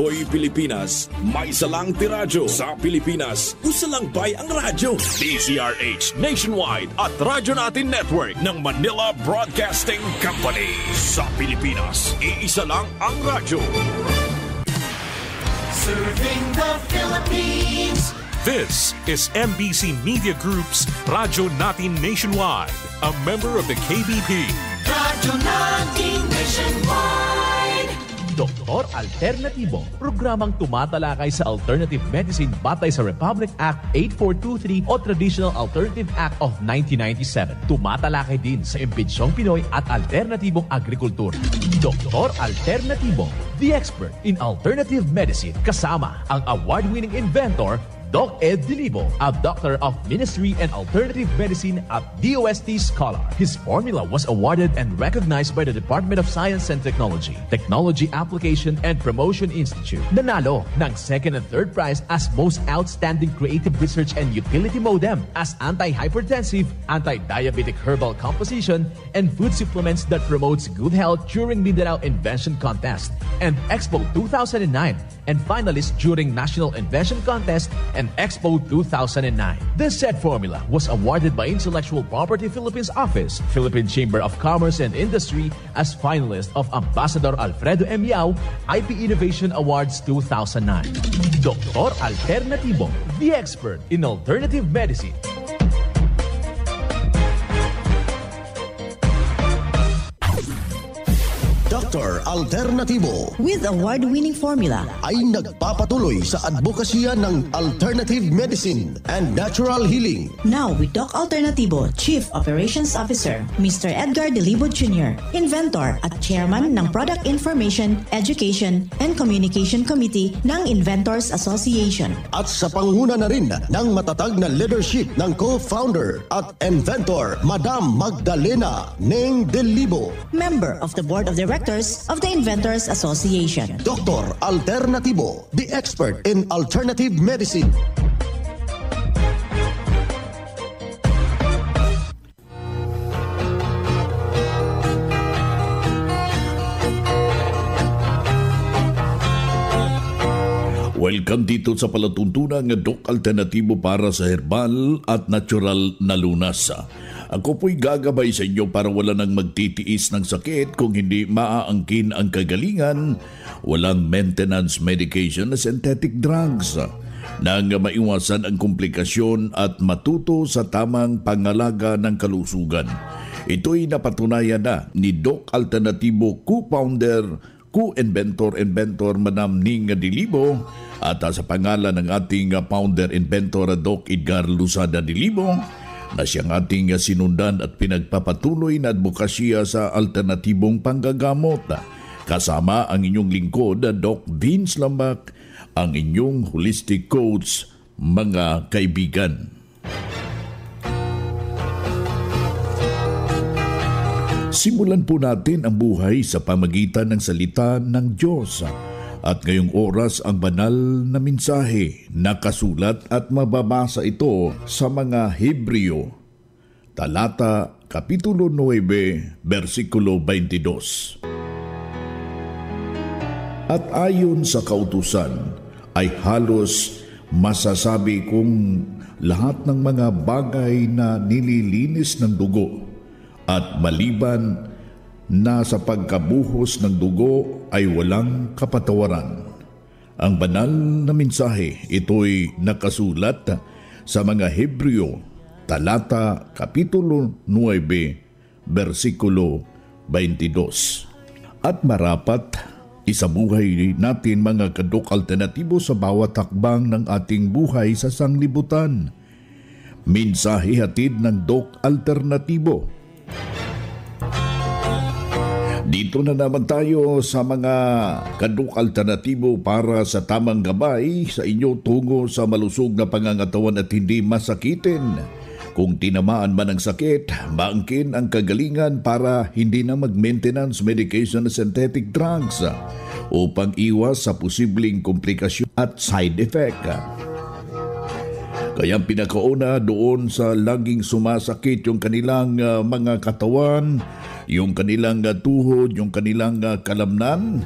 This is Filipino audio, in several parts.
Hoy Pilipinas, may salang tiradyo. Sa Pilipinas, usalang bay ang radyo. DZRH Nationwide at Radyo Natin Network ng Manila Broadcasting Company. Sa Pilipinas, iisa lang ang radyo. Serving the Philippines. This is MBC Media Group's Radyo Natin Nationwide, a member of the KBP. Radyo Natin Nationwide. Doktor Alternatibo, programang tumatalakay sa alternative medicine batay sa Republic Act 8423 o Traditional Alternative Act of 1997. Tumatalakay din sa imbitsyong Pinoy at alternatibong agrikultura. Doktor Alternatibo, the expert in alternative medicine, kasama ang award-winning inventor Doc Ed Dilibo, a doctor of ministry and alternative medicine at DOST Scholar. His formula was awarded and recognized by the Department of Science and Technology, Technology Application and Promotion Institute. Nanalo ng second and third prize as Most Outstanding Creative Research and Utility Modem as Anti-Hypertensive, Anti-Diabetic Herbal Composition, and Food Supplements that promotes good health during Mindanao Invention Contest and Expo 2009, and finalist during National Invention Contest and Expo 2009. This said formula was awarded by Intellectual Property Philippines Office, Philippine Chamber of Commerce and Industry as finalist of Ambassador Alfredo M. Yao IP Innovation Awards 2009. Doktor Alternatibo, the expert in alternative medicine. Dr. Alternatibo with award-winning formula ay nagpapatuloy sa advokasya ng alternative medicine and natural healing. Now with Doc Alternatibo, Chief Operations Officer, Mr. Edgar Dilibo Jr., Inventor at Chairman ng Product Information, Education and Communication Committee ng Inventors Association. At sa panguna na rin ng matatag na leadership ng co-founder at inventor, Madam Magdalena Neng Dilibo, Member of the Board of Directors of the Inventors Association. Dr. Alternatibo, the expert in alternative medicine. Welcome dito sa palatuntunan ng Doc Alternatibo para sa herbal at natural na lunas. Ako po'y gagabay sa inyo para wala nang magtitiis ng sakit kung hindi maaangkin ang kagalingan, walang maintenance medication na synthetic drugs, nang maiwasan ang komplikasyon at matuto sa tamang pangalaga ng kalusugan. Ito'y napatunayan na ni Doc Alternatibo co-founder, co-inventor Madam Ning Dilibo at sa pangalan ng ating founder-inventor Doc Edgar Lusada Dilibo na siyang ating sinundan at pinagpapatuloy na advokasya sa alternatibong panggagamot. Kasama ang inyong lingkod, Doc Vince Lambak, ang inyong holistic coach, mga kaibigan. Simulan po natin ang buhay sa pamagitan ng salita ng Diyos. At ngayong oras ang banal na mensahe, nakasulat at mababasa ito sa mga Hebreo, talata kapitulo 9, versikulo 22. At ayon sa kautusan ay halos masasabi kong lahat ng mga bagay na nililinis ng dugo at maliban na sa pagkabuhos ng dugo ay walang kapatawaran. Ang banal na mensahe, ito'y nakasulat sa mga Hebreo, talata kapitulo 9, versikulo 22. At marapat isabuhay natin mga kadok alternatibo sa bawat hakbang ng ating buhay sa sanglibutan. Mensahe hatid ng Doc Alternatibo. Dito na naman tayo sa mga kadok alternatibo para sa tamang gabay sa inyo tungo sa malusog na pangangatawan at hindi masakitin. Kung tinamaan man ng sakit, maangkin ang kagalingan para hindi na mag-maintenance medication na synthetic drugs upang iwas sa posibleng komplikasyon at side effect. Kaya pinakauna doon sa laging sumasakit yung kanilang mga katawan, yung kanilang tuhod, yung kanilang kalamnan,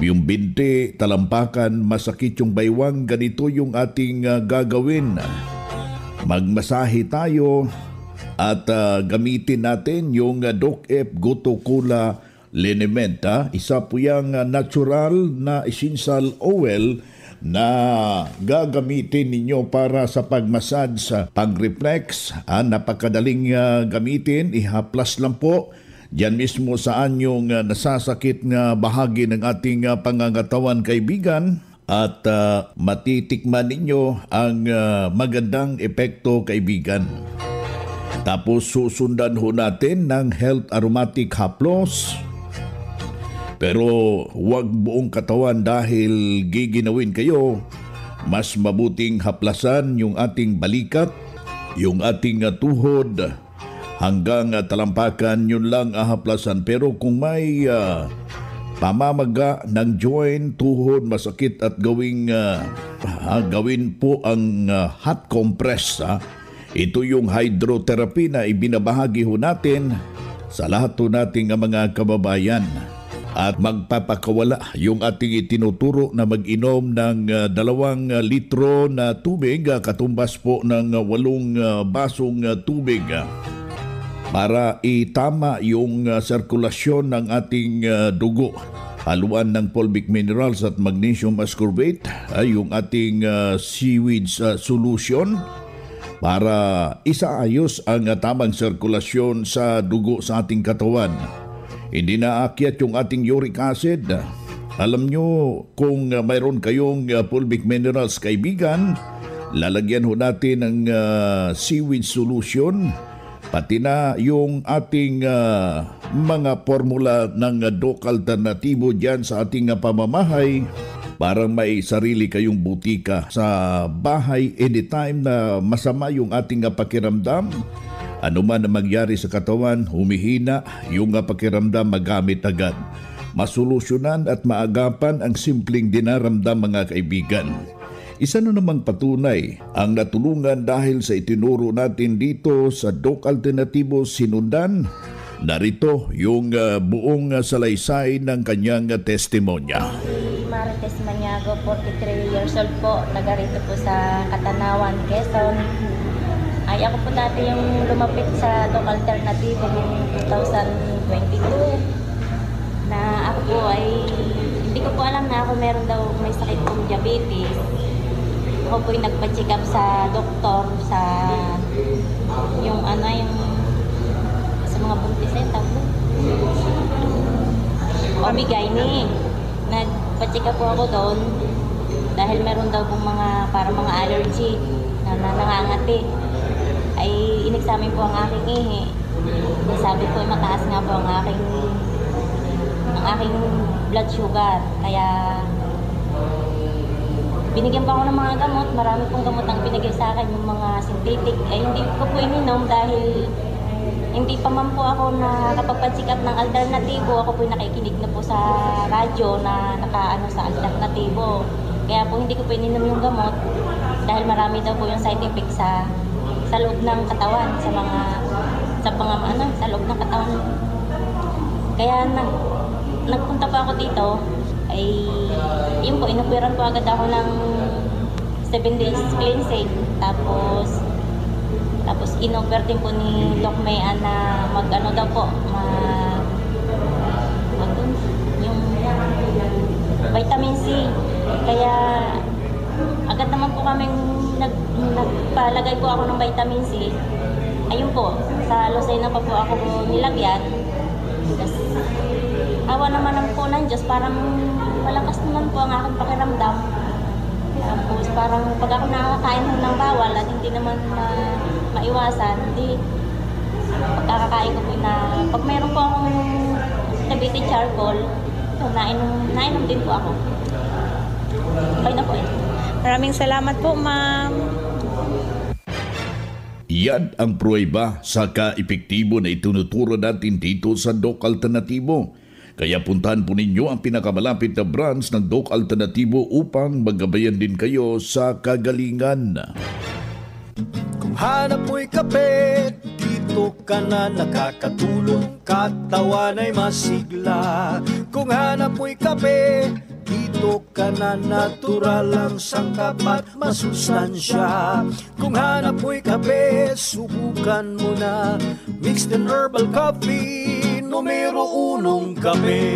yung binti, talampakan, masakit yung baywang, ganito yung ating gagawin. Magmasahe tayo at gamitin natin yung Doc F Goto Cola Liniment. Isa po yung natural na essential oil na gagamitin ninyo para sa pag-massage, pag-reflex. Napakadaling gamitin, ihaplas lang po diyan mismo sa anyong nasasakit na bahagi ng ating pangangatawan, kaibigan. At matitikman ninyo ang magandang epekto, kaibigan. Tapos susundan ho natin ng Health Aromatic Haplos. Pero huwag buong katawan dahil giginawin kayo. Mas mabuting haplasan yung ating balikat, yung ating tuhod, hanggang talampakan, yun lang haplasan. Pero kung may pamamaga ng joint, tuhod, masakit at gawin po ang hot compress. Ito yung hydrotherapy na ibinabahagi ho natin sa lahat ho nating mga kababayan. At magpapakawala yung ating itinuturo na mag-inom ng 2 litro na tubig, katumbas po ng 8 basong tubig, para itama yung sirkulasyon ng ating dugo. Haluan ng fulvic minerals at magnesium ascorbate, yung ating seaweed solution, para isaayos ang tamang sirkulasyon sa dugo sa ating katawan. Hindi na aakyat yung ating uric acid. Alam nyo, kung mayroon kayong fulvic minerals, kaibigan, lalagyan ho natin ng seaweed solution, pati na yung ating mga formula ng Doc Alternatibo dyan sa ating pamamahay. Parang may sarili kayong butika sa bahay anytime na masama yung ating pakiramdam. Ano man ang magyari sa katawan, humihina yung pakiramdam, magamit agad. Masolusyonan at maagapan ang simpleng dinaramdam, mga kaibigan. Isa na namang patunay ang natulungan dahil sa itinuro natin dito sa Doc Alternatibo sinundan. Narito yung buong salaysay ng kanyang testimonya. Marites Maniago, 43 years old po, taga rito po sa Katanawan, Quezon. Ay ako po dati yung lumapit sa Doc Alternativo noong 2022 na ako po ay hindi ko po alam na ako meron daw may sakit pong diabetes. Ako po yung nagpa-check up sa doktor sa yung sa mga buntis tawag OB-GYN. Nagpa-check up po ako doon dahil meron daw pong mga allergy na nangangati. Ay inexamine po ang aking ihi. Sabi ko mataas nga po ang aking blood sugar. Kaya binigyan pa ako ng mga gamot. Marami pong gamot ang binigay sa akin, yung mga synthetic. Ay hindi ko po ininom dahil hindi pa man po ako nakapagpa-check up ng alternatibo. Ako po nakikinig na po sa radyo na nakaano sa alternatibo. Kaya po hindi ko po ininom yung gamot dahil marami daw po yung side effects sa loob ng katawan, sa loob ng katawan. Kaya nagpunta pa ako dito, ay yun po, inoperahan po agad ako ng 7 days cleansing. Tapos inoper din po ni Doc Mayan na daw po, yung vitamin C. Kaya agad naman po kaming nagpalagay po ako ng vitamin C. Ayun po, sa Lucena pa po ako nilagyan. Awa naman po ng Diyos, parang malakas naman po ang aking pakiramdam. Tapos parang pag ako nakakain ng bawal at hindi naman maiwasan, hindi pagkakakain ko po na pag mayroon po akong diabetes charcoal, nainom din po ako. Okay na po ito. Maraming salamat po, ma'am. Yan ang pruweba sa ka-epektibo na itinuturo natin dito sa Doc Alternatibo. Kaya puntahan po ninyo ang pinakamalapit na branch ng Doc Alternatibo upang magabayan din kayo sa kagalingan. Kung hanap mo'y kape, dito ka na nakakatulong, katawan ay masigla. Kung hanap mo'y kape, dito ka na natural ang sangkap at masustansya. Kung hanap mo'y kape, subukan mo na mixed and herbal coffee, numero 1 kape.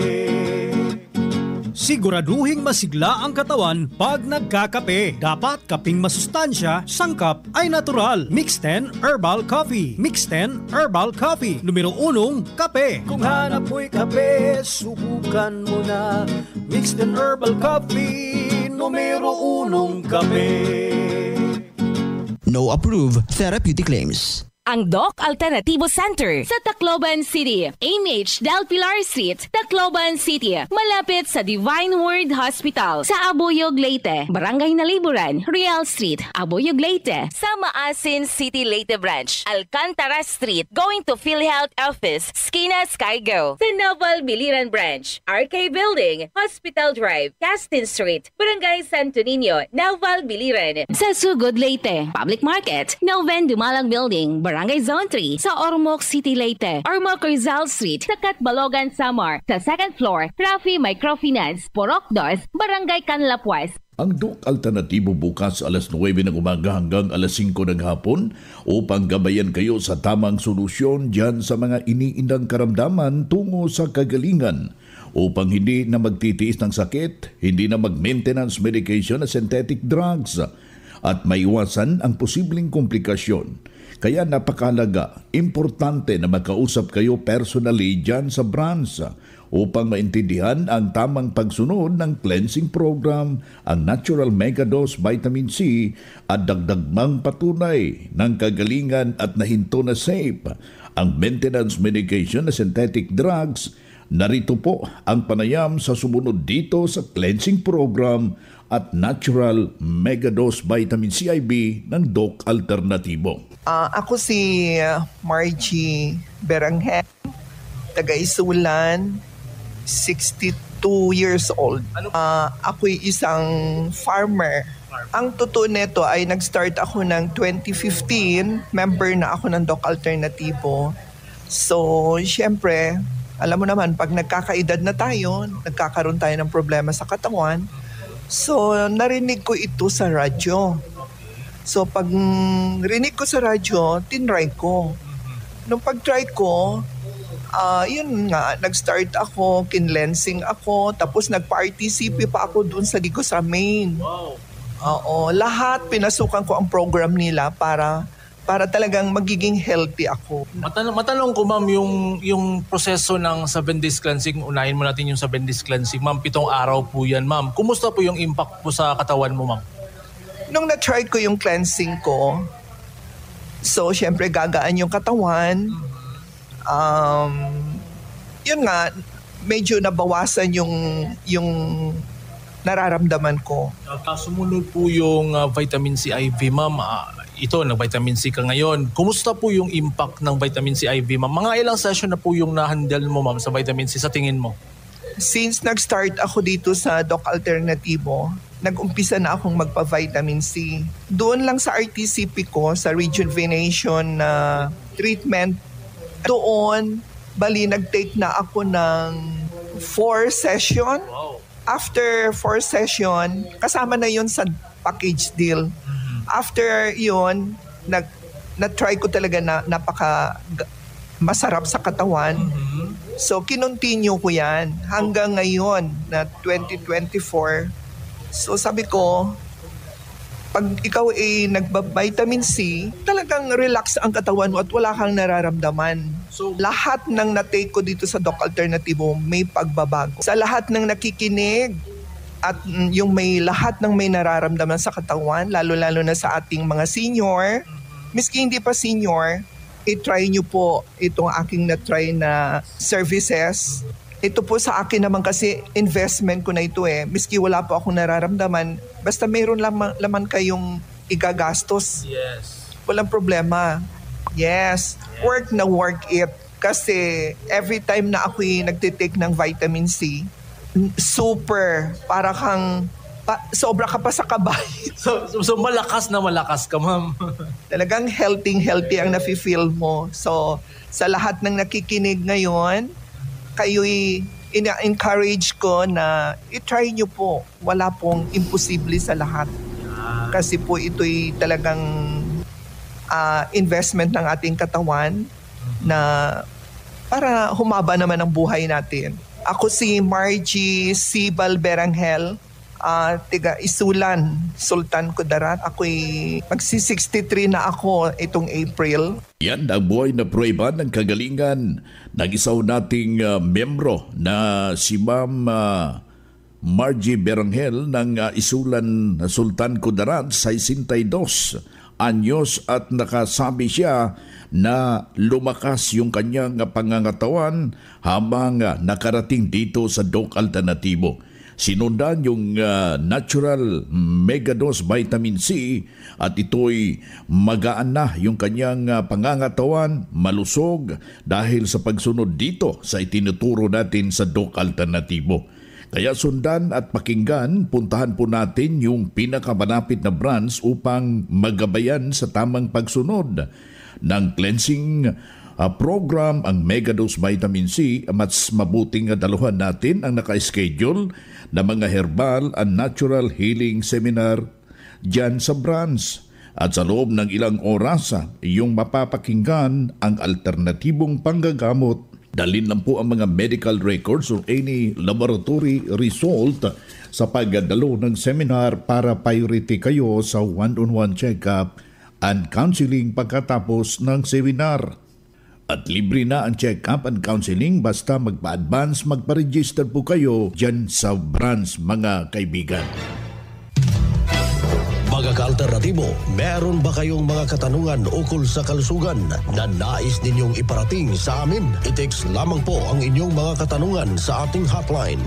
Siguraduhing masigla ang katawan pag nagkakape. Dapat kaping masustansya, sangkap ay natural. Mixed 10 Herbal Coffee. Mixed 10 Herbal Coffee. Numero 1, kape. Kung hanap mo'y kape, subukan mo na Mixed 10 Herbal Coffee. Numero 1, kape. No approved therapeutic claims. Ang Doc Alternativo Center sa Tacloban City, AMH Del Pilar Street, Tacloban City, malapit sa Divine Word Hospital sa Abuyog, Leyte, Barangay Naliburan, Real Street, Abuyog, Leyte, sa Maasin City, Leyte Branch, Alcantara Street, going to PhilHealth Office, Skina Skygo, sa Naval Biliran Branch, RK Building, Hospital Drive, Castin Street, Barangay Santo Niño, Naval Biliran, sa Sugod, Leyte, Public Market, Noven Dumalang Building, Barangay Zone 3 sa Ormoc City, Leyte. Ormoc Rizal Street sa Catbalogan, Samar. Sa 2nd floor, Rafi Microfinance, Porok 2, Barangay Canlapuas. Ang Doc Alternatibo bukas alas 9 ng umaga hanggang alas 5 ng hapon upang gabayan kayo sa tamang solusyon dyan sa mga iniindang karamdaman tungo sa kagalingan. Upang hindi na magtitiis ng sakit, hindi na mag-maintenance medication na synthetic drugs at maiwasan ang posibleng komplikasyon. Kaya napakahalaga, importante na magkausap kayo personally dyan sa branch upang maintindihan ang tamang pagsunod ng cleansing program, ang Natural Mega Dose Vitamin C at dagdagmang patunay ng kagalingan at nahinto na safe ang maintenance medication na synthetic drugs. Narito po ang panayam sa sumunod dito sa cleansing program at Natural Mega Dose Vitamin CIB ng Doc Alternativo. Ako si Margie Beranghen, taga-Isulan, 62 years old. Ako'y isang farmer. Ang totoo nito ay nag-start ako ng 2015, member na ako ng Doc Alternativo. So, syempre, alam mo naman, pag nagkakaedad na tayo, nagkakaroon tayo ng problema sa katawan. So, narinig ko ito sa radyo. So, pag rinig ko sa radyo, tinry ko. Nung pag-try ko, yun nga, nag-start ako, kinlensing ako, tapos nag-participate pa ako dun sa Digos sa Maine. Wow. Oo, lahat pinasukan ko ang program nila para talagang magiging healthy ako. Matanong ko, ma'am, yung proseso ng 7 days cleansing, unahin mo natin yung 7 days cleansing. Ma'am, 7 araw po yan, ma'am. Kumusta po yung impact po sa katawan mo, ma'am? Nung na-try ko yung cleansing ko, so syempre gagaan yung katawan. Yun nga, medyo nabawasan yung nararamdaman ko. Sumunod po yung vitamin C IV, ma'am. Ito, nag-vitamin C ka ngayon. Kumusta po yung impact ng vitamin C IV, ma'am? Mga ilang session na po yung na-handle mo, ma'am, sa vitamin C sa tingin mo? Since nag-start ako dito sa Doc Alternativo, nag-umpisa na akong magpa-vitamin C. Doon lang sa RTCP ko, sa rejuvenation treatment, doon, nag-take na ako ng 4 session. Wow. After 4 session, kasama na yun sa package deal. After yun, na-try ko talaga na napaka masarap sa katawan. So, kinontinue ko yan hanggang ngayon na 2024. So, sabi ko, pag ikaw ay nagba-vitamin C, talagang relax ang katawan mo at wala kang nararamdaman. So, lahat ng na-take ko dito sa Doc Alternativo may pagbabago. Sa lahat ng nakikinig at yung lahat ng may nararamdaman sa katawan, lalo-lalo na sa ating mga senior, miski hindi pa senior, i-try nyo po itong aking na-try na services. Ito po sa akin naman kasi investment ko na ito eh. Miski wala po akong nararamdaman, basta mayroon laman kayong igagastos. Yes. Walang problema. Yes. Work na work it. Kasi every time na ako'y nagtitake ng vitamin C, super, para kang sobra ka pa sa kabay. So malakas na malakas ka, ma'am. Talagang healthy ang nafe-feel mo. So sa lahat ng nakikinig ngayon, kayo'y ina-encourage ko na i-try nyo po. Wala pong imposible sa lahat. Kasi po ito'y talagang investment ng ating katawan na para humaba naman ang buhay natin. Ako si Margie Sibal Beranghel, tiga Isulan, Sultan Kudarat. Ako'y magsi-63 na ako itong April. Yan ang buhay na prueba ng kagalingan ng isaw nating membro na si Ma'am Margie Beranghel ng Isulan, Sultan Kudarat, 62 anyos at nakasabi siya na lumakas yung kanyang pangangatawan habang nakarating dito sa Doc Alternatibo. Sinundan yung natural megadose vitamin C at ito'y magaan na yung kanyang pangangatawan, malusog dahil sa pagsunod dito sa itinuturo natin sa Doc Alternatibo. Kaya sundan at pakinggan, puntahan po natin yung pinakamalapit na branch upang magabayan sa tamang pagsunod ng cleansing program ang Megadose Vitamin C. Mas mabuting daluhan natin ang naka-schedule na mga herbal and natural healing seminar dyan sa branch. At sa loob ng ilang oras, yung mapapakinggan ang alternatibong panggagamot. Dalhin lang po ang mga medical records or any laboratory result sa pagdalo ng seminar para priority kayo sa one-on-one check-up and counseling pagkatapos ng seminar. At libre na ang check-up and counseling basta magpa-advance, magpa-register po kayo dyan sa branch mga kaibigan. Mga ka-alternatibo, meron ba kayong mga katanungan ukol sa kalusugan na nais ninyong iparating sa amin? I-text lamang po ang inyong mga katanungan sa ating hotline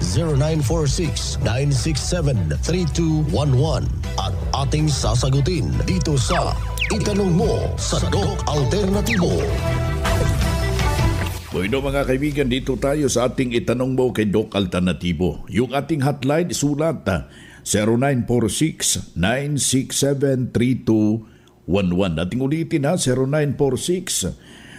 0946-967-3211 at ating sasagutin dito sa Itanong Mo sa Doc Alternatibo. Bueno mga kaibigan, dito tayo sa ating Itanong Mo kay Doc Alternatibo. Yung ating hotline, sulat 0946-967-3211. Ating ulitin ha,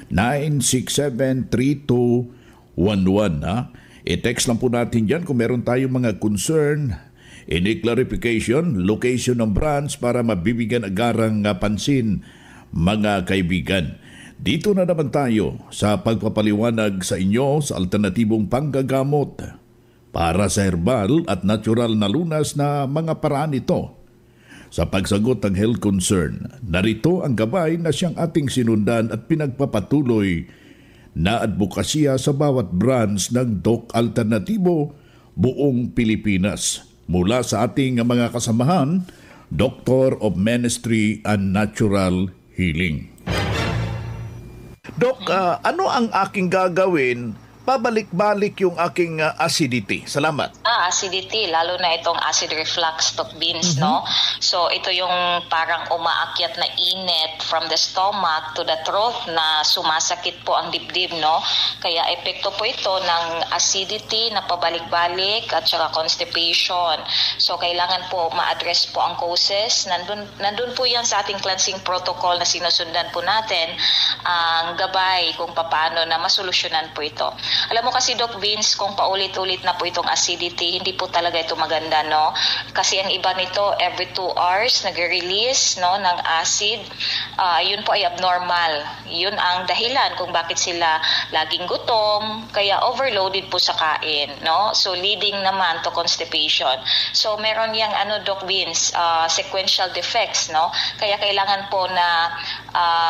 0946-967-3211 ha. I-text lang po natin dyan kung meron tayong mga concern, any clarification, location ng branch para mabibigyan agarang pansin mga kaibigan. Dito na naman tayo sa pagpapaliwanag sa inyo sa alternatibong panggagamot para sa herbal at natural na lunas na mga paraan ito. Sa pagsagot ng health concern, narito ang gabay na siyang ating sinundan at pinagpapatuloy na advokasya sa bawat branch ng Doc Alternatibo buong Pilipinas. Mula sa ating mga kasamahan, Doctor of Ministry and Natural Healing. Doc, ano ang aking gagawin? Pabalik-balik yung aking acidity. Salamat. Acidity, lalo na itong acid reflux, Doc Beans, no? So ito yung parang umaakyat na init from the stomach to the throat na sumasakit po ang dibdib, no? Kaya epekto po ito ng acidity na pabalik-balik at saka constipation. So kailangan po ma-address po ang causes. Nandun po yan sa ating cleansing protocol na sinusundan po natin ang gabay kung paano na masolusyonan po ito. Alam mo kasi Doc Vince, kung paulit-ulit na po itong acidity, hindi po talaga ito maganda, no? Kasi ang iba nito, every 2 hours nag-release, no, ng acid. Yun po ay abnormal. Yun ang dahilan kung bakit sila laging gutom, kaya overloaded po sa kain, no? So leading naman to constipation. So meron yang Doc Vince, sequential defects, no? Kaya kailangan po na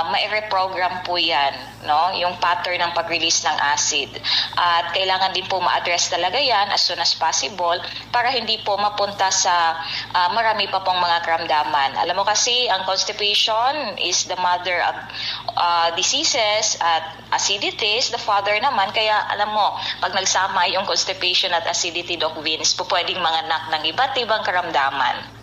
ma-reprogram po yan, no? Yung pattern ng pag-release ng acid. At kailangan din po ma-address talaga yan as soon as possible para hindi po mapunta sa marami pa pong mga karamdaman. Alam mo kasi ang constipation is the mother of diseases at acidity is the father naman. Kaya alam mo, pag nagsama yung constipation at acidity, Doc Vince, po pwedeng manganak ng iba't ibang karamdaman.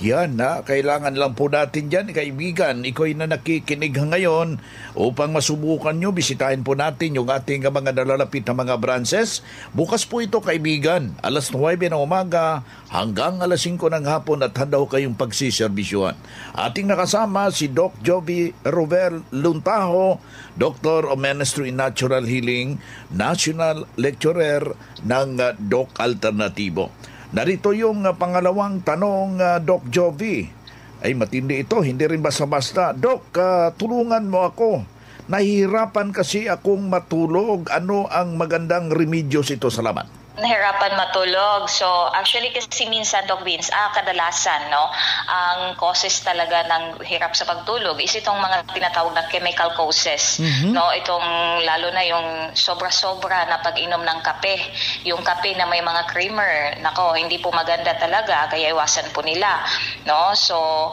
Yan na, kailangan lang po natin dyan, kaibigan. Ikaw na nakikinig ngayon upang masubukan nyo, bisitahin po natin yung ating mga nalalapit na mga branches. Bukas po ito, kaibigan, alas 9 ng umaga hanggang alas 5 ng hapon at handa ho kayong pagsiserbisyuhan. Ating nakasama si Doc Jovi Rovel Luntaho, Doctor of Ministry in Natural Healing, National Lecturer ng Doc Alternatibo. Narito yung pangalawang tanong, Doc Jovi. Ay matindi ito, hindi rin basta-basta. Doc, tulungan mo ako. Nahihirapan kasi akong matulog. Ano ang magandang remedyos ito? Salamat. Nahirapan matulog. So, actually kasi minsan, Doc Vince, kadalasan, no, ang causes talaga ng hirap sa pagtulog is itong mga tinatawag na chemical causes. No, itong lalo na yung sobra-sobra na pag-inom ng kape. Yung kape na may mga creamer, nako, hindi po maganda talaga, kaya iwasan po nila. No, so,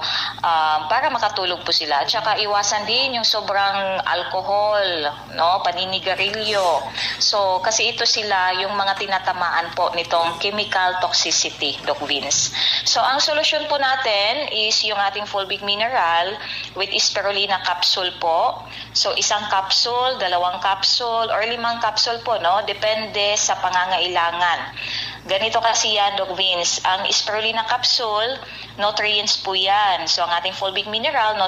para makatulog po sila. Tsaka iwasan din yung sobrang alcohol, no, paninigarilyo. So, kasi ito sila yung mga tinatamaan po nitong chemical toxicity, Doc Vince. So, ang solusyon po natin is yung ating fulvic mineral with spirulina capsule po. So, isang capsule, 2 capsule, or 5 capsule po, no? Depende sa pangangailangan. Ganito kasi yan, Doc Vince. Ang spirulina capsule, nutrients po yan. So, ang ating fulvic mineral,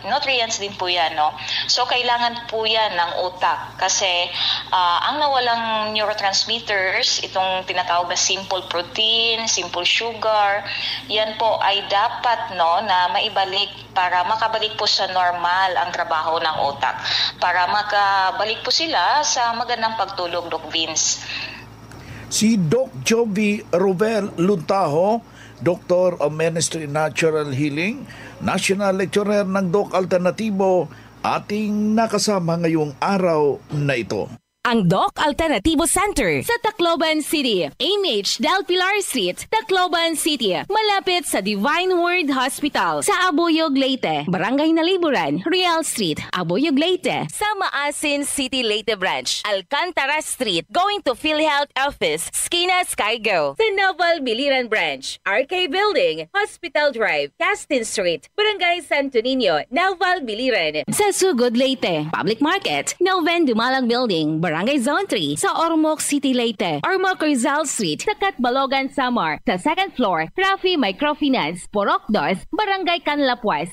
nutrients din po yan, no? So, kailangan po yan ng utak. Kasi, ang nawalang neurotransmitters, itong tinatawag na simple protein, simple sugar, yan po ay dapat, no, na maibalik para makabalik po sa normal ang trabaho ng utak. Para makabalik po sila sa magandang pagtulog, Doc Vince. Si Doc Jovi Rovel Luntaho, Doctor of Ministry in Natural Healing, National Lecturer ng Doc Alternatibo, ating nakasama ngayong araw na ito. Ang Doc Alternatibo Center sa Tacloban City, AMH Del Pilar Street, Tacloban City, malapit sa Divine Word Hospital sa Abuyog, Leyte, Barangay Naliburan, Real Street, Abuyog, Leyte, sa Maasin City, Leyte Branch, Alcantara Street, going to PhilHealth Office, Skina Skygo, sa Naval Biliran Branch, RK Building, Hospital Drive, Castin Street, Barangay Santo Niño, Naval Biliran, sa Sugod, Leyte, Public Market, Noven Dumalang Building, Barangay Zone 3 sa Ormoc City, Leyte. Ormoc Rizal Street sa Catbalogan, Samar. Sa 2nd floor, Rafi Microfinance, Porok 2, Barangay Canlapuas.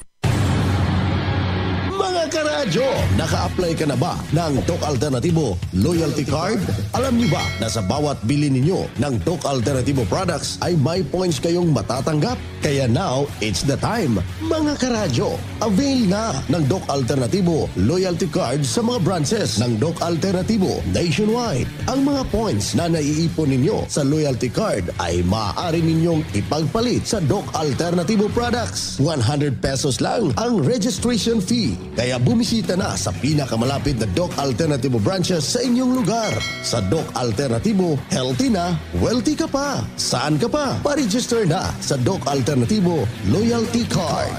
Mga karadyo, naka-apply ka na ba ng Doc Alternatibo Loyalty Card? Alam niyo ba na sa bawat bili ninyo ng Doc Alternatibo products ay may points kayong matatanggap? Kaya now, it's the time. Mga karadyo, avail na ng Doc Alternatibo Loyalty Card sa mga branches ng Doc Alternatibo nationwide. Ang mga points na naiipon ninyo sa Loyalty Card ay maaari ninyong ipagpalit sa Doc Alternatibo products. 100 pesos lang ang registration fee. Kaya bumisita na sa pinakamalapit na Doc Alternatibo branches sa inyong lugar. Sa Doc Alternatibo, healthy na, wealthy ka pa. Saan ka pa? Pa-register na sa Doc Alternatibo Loyalty Card.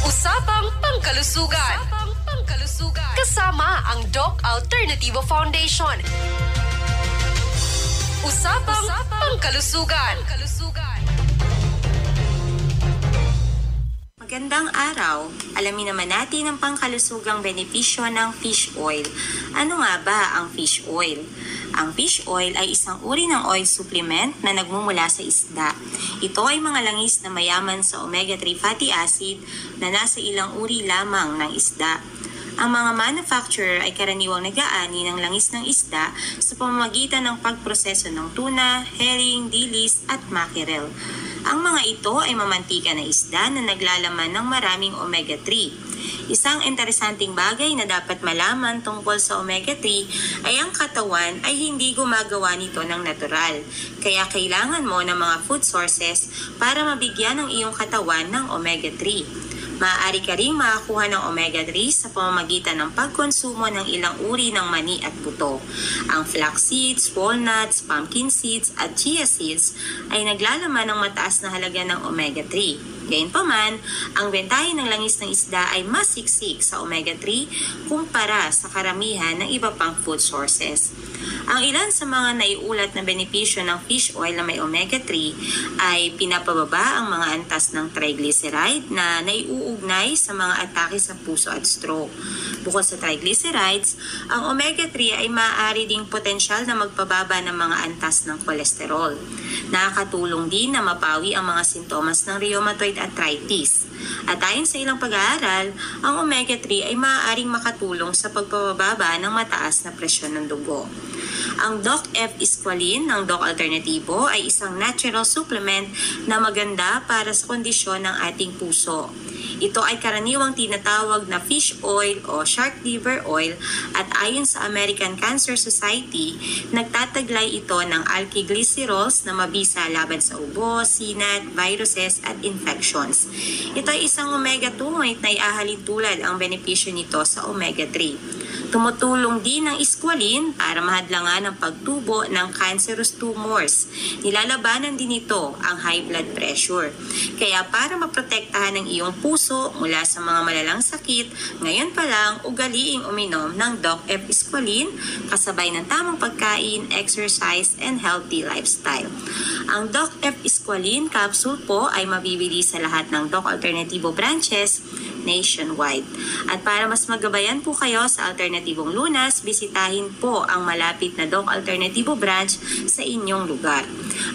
Usapang Pangkalusugan. Kasama ang Doc Alternatibo Foundation. Usapang Pangkalusugan. Magandang araw. Alamin naman natin ang pangkalusugang benepisyo ng fish oil. Ano nga ba ang fish oil? Ang fish oil ay isang uri ng oil supplement na nagmumula sa isda. Ito ay mga langis na mayaman sa omega-3 fatty acid na nasa ilang uri lamang ng isda. Ang mga manufacturer ay karaniwang nag-aani ng langis ng isda sa pamamagitan ng pagproseso ng tuna, herring, dilis at mackerel. Ang mga ito ay mamantika na isda na naglalaman ng maraming omega-3. Isang interesanting bagay na dapat malaman tungkol sa omega-3 ay ang katawan ay hindi gumagawa nito ng natural. Kaya kailangan mo ng mga food sources para mabigyan ng iyong katawan ng omega-3. Maaari ka ring makakuha ng omega-3 sa pamamagitan ng pagkonsumo ng ilang uri ng mani at buto. Ang flax seeds, walnuts, pumpkin seeds at chia seeds ay naglalaman ng mataas na halaga ng omega-3. Gayunpaman, ang bentahe ng langis ng isda ay mas siksik sa omega-3 kumpara sa karamihan ng iba pang food sources. Ang ilan sa mga naiulat na benepisyo ng fish oil na may omega-3 ay pinapababa ang mga antas ng triglyceride na naiuugnay sa mga atake sa puso at stroke. Bukod sa triglycerides, ang omega-3 ay maaari ding potensyal na magpababa ng mga antas ng kolesterol. Nakakatulong din na mapawi ang mga sintomas ng rheumatoid arthritis. At ayon sa ilang pag-aaral, ang omega-3 ay maaaring makatulong sa pagpapababa ng mataas na presyon ng dugo. Ang Doc F. Esqualene ng Doc Alternativo ay isang natural supplement na maganda para sa kondisyon ng ating puso. Ito ay karaniwang tinatawag na fish oil o shark liver oil at ayon sa American Cancer Society, nagtataglay ito ng alkylglycerols na mabisa laban sa ubo, sinat, viruses at infections. Ito ay isang omega-2 na iahalin tulad ang benepisyo nito sa omega-3. Tumutulong din ang esqualene para mahadlangan ang pagtubo ng cancerous tumors. Nilalabanan din ito ang high blood pressure. Kaya para maprotektahan ang iyong puso mula sa mga malalang sakit, ngayon pa lang ugaliing uminom ng Doc F. Esqualene kasabay ng tamang pagkain, exercise, and healthy lifestyle. Ang Doc F. Esqualene capsule po ay mabibili sa lahat ng Doc Alternativo branches nationwide. At para mas magabayan po kayo sa Alternatibong Lunas, bisitahin po ang malapit na Doc Alternativo branch sa inyong lugar.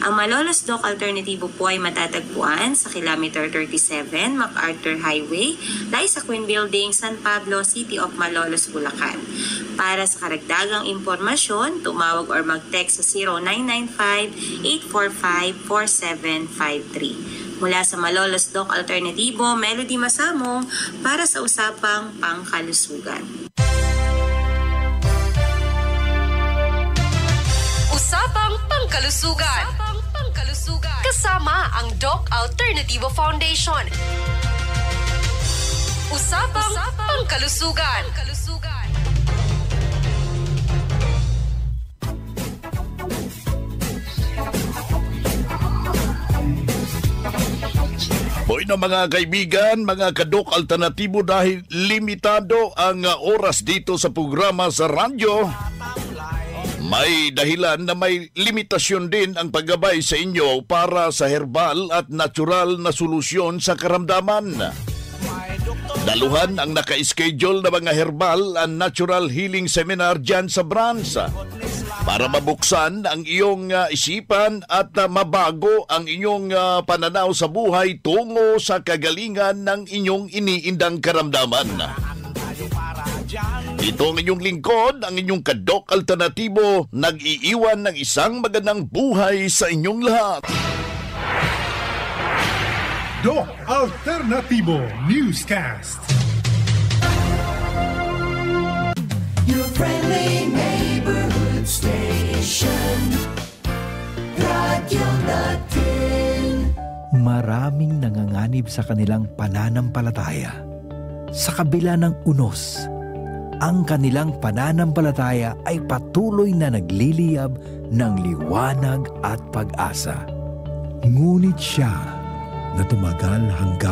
Ang Malolos Doc Alternativo po ay matatagpuan sa Kilometer 37, MacArthur Highway, Liza Queen Building, San Pablo, City of Malolos, Bulacan. Para sa karagdagang impormasyon, tumawag or mag-text sa 0995-845-4753. Mula sa Malolos Doc Alternativo, Melody Masamong para sa Usapang Pangkalusugan. Usapang Pangkalusugan. Kasama ang Doc Alternativo Foundation. Usapang Pangkalusugan. Hoy na mga kaibigan, mga kadok alternatibo, dahil limitado ang oras dito sa programa sa radyo, may dahilan na may limitasyon din ang paggabay sa inyo para sa herbal at natural na solusyon sa karamdaman. Daluhan ang naka-schedule na mga herbal and natural healing seminar dyan sa branch para mabuksan ang iyong isipan at mabago ang inyong pananaw sa buhay tungo sa kagalingan ng inyong iniindang karamdaman. Ito ang inyong lingkod, ang inyong kadok alternatibo, nag-iiwan ng isang magandang buhay sa inyong lahat. Doc Alternativo Newscast. Your friendly neighborhood station. Radyo Natin. Maraming nanganganib sa kanilang pananampalataya. Sa kabila ng unos, ang kanilang pananampalataya ay patuloy na nagliliyab ng liwanag at pag-asa. Ngunit siya na tumagal hanggang